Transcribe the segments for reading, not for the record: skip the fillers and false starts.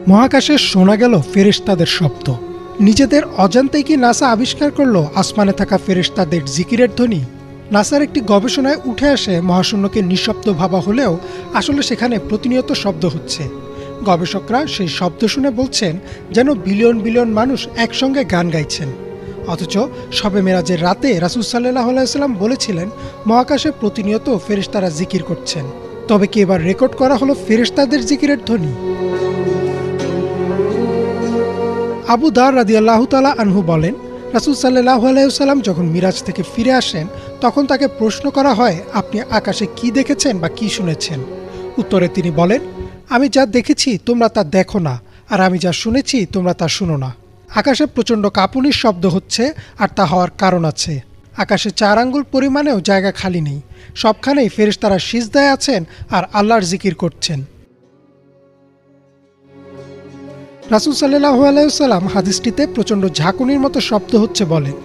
মহাকাশে শোনা গেল ফেরেশতাদের শব্দ। নিজেদের অজান্তেই কি নাসা আবিষ্কার করলো আসমানে থাকা ফেরেশতাদের জিকিরের ধ্বনি? নাসার একটি গবেষণায় উঠে আসে মহাশূন্যকে নিঃশব্দ ভাবা হলেও আসলে সেখানে প্রতিনিয়ত শব্দ হচ্ছে। গবেষকরা সেই শব্দ শুনে বলছেন যেন বিলিয়ন বিলিয়ন মানুষ একসঙ্গে গান গাইছেন। অথচ শবে মেরাজের রাতে রাসূল সাল্লাল্লাহু আলাইহি ওয়াসাল্লাম বলেছিলেন মহাকাশে প্রতিনিয়ত ফেরেশতারা জিকির করছেন। তবে কি এবার রেকর্ড করা হলো ফেরেশতাদের জিকিরের ধ্বনি? আবু দার রাদিয়াল্লাহু তাআলা আনহু বলেন, রাসূল সাল্লাল্লাহু আলাইহি ওয়াসাল্লাম যখন মিরাজ থেকে ফিরে আসেন তখন তাকে প্রশ্ন করা হয়, আপনি আকাশে কি দেখেছেন বা কি শুনেছেন? উত্তরে তিনি বলেন, আমি যা দেখেছি তোমরা তা দেখো না, আর আমি যা শুনেছি তোমরা তা শুনো না। আকাশে প্রচণ্ড কাঁপুনির শব্দ হচ্ছে, আর তা হওয়ার কারণ আছে। আকাশে 4 আঙ্গুল পরিমাণেও জায়গা খালি নেই। সবখানেই ফেরেশতারা সিজদায় আছেন আর আল্লাহর জিকির করছেন। রাসূল সাল্লাল্লাহু আলাইহি ওয়াসাল্লাম হাদিসটিতে প্রচণ্ড ঝাঁকুনির মতো শব্দ হচ্ছে বলেন।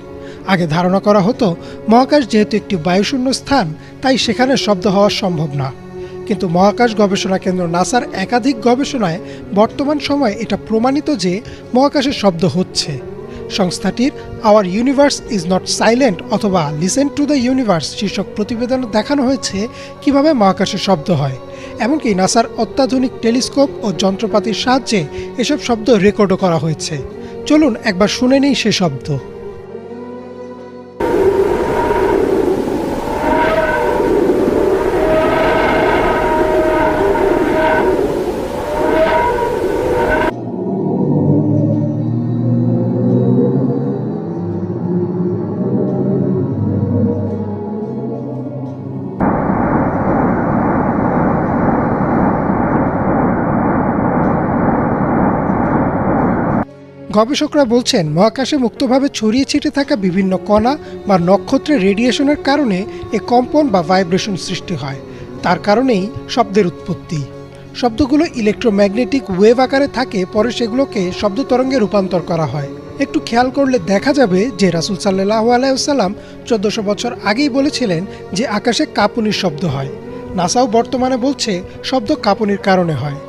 আগে ধারণা করা হতো মহাকাশ যেহেতু একটি বায়ুশূন্য স্থান, তাই সেখানে শব্দ হওয়া সম্ভব না। কিন্তু মহাকাশ গবেষণা কেন্দ্র নাসার একাধিক গবেষণায় বর্তমান সময়ে এটা প্রমাণিত যে মহাকাশে শব্দ হচ্ছে। সংস্থাটির hour universe is not silent অথবা লিসেন টু দ্য ইউনিভার্স শীর্ষক প্রতিবেদনে দেখানো হয়েছে কিভাবে মহাকাশে শব্দ হয়। এমনকি নাসার অত্যাধুনিক টেলিস্কোপ ও যন্ত্রপাতির সাহায্যে এসব শব্দ রেকর্ডও করা হয়েছে। চলুন একবার শুনে নিই সে শব্দ। গবেষকরা বলছেন মহাকাশে মুক্তভাবে ছড়িয়ে ছিটে থাকা বিভিন্ন কণা বা নক্ষত্রের রেডিয়েশনের কারণে এ কম্পন বা ভাইব্রেশন সৃষ্টি হয়। তার কারণেই শব্দের উৎপত্তি। শব্দগুলো ইলেকট্রোম্যাগনেটিক ওয়েভ আকারে থাকে, পরে সেগুলোকে শব্দ তরঙ্গে রূপান্তর করা হয়। একটু খেয়াল করলে দেখা যাবে যে রাসূল সাল্লাল্লাহু আলাইহি ওয়াসাল্লাম 1400 বছর আগেই বলেছিলেন যে আকাশে কাঁপুনির শব্দ হয়। নাসাও বর্তমানে বলছে শব্দ কাঁপুনির কারণে হয়।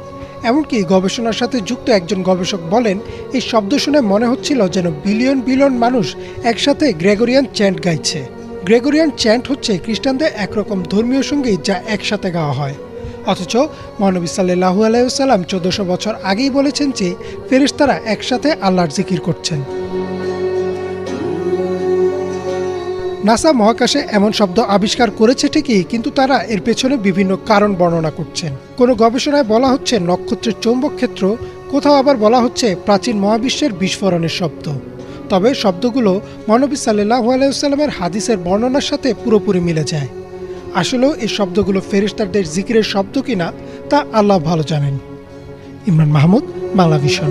এমনকি গবেষণার সাথে যুক্ত একজন গবেষক বলেন, এই শব্দ শুনে মনে হচ্ছিল যেন বিলিয়ন বিলিয়ন মানুষ একসাথে গ্রেগরিয়ান চ্যান্ট গাইছে। গ্রেগরিয়ান চ্যান্ট হচ্ছে খ্রিস্টানদের একরকম ধর্মীয় সঙ্গীত যা একসাথে গাওয়া হয়। অথচ মহানবী সাল্লাল্লাহু আলাইহি ওয়াসাল্লাম 1400 বছর আগেই বলেছেন যে ফেরেশতারা একসাথে আল্লাহর জিকির করছেন। নাসা মহাকাশে এমন শব্দ আবিষ্কার করেছে ঠিকই, কিন্তু তারা এর পেছনে বিভিন্ন কারণ বর্ণনা করছেন। কোনো গবেষণায় বলা হচ্ছে নক্ষত্রের চৌম্বক ক্ষেত্র, কোথাও আবার বলা হচ্ছে প্রাচীন মহাবিশ্বের বিস্ফোরণের শব্দ। তবে শব্দগুলো মহানবী সাল্লাল্লাহু আলাইহি ওয়াসাল্লামের হাদিসের বর্ণনার সাথে পুরোপুরি মিলে যায়। আসলেও এই শব্দগুলো ফেরেশতাদের জিকিরের শব্দ কিনা তা আল্লাহ ভালো জানেন। ইমরান মাহমুদ, বাংলা ভিশন।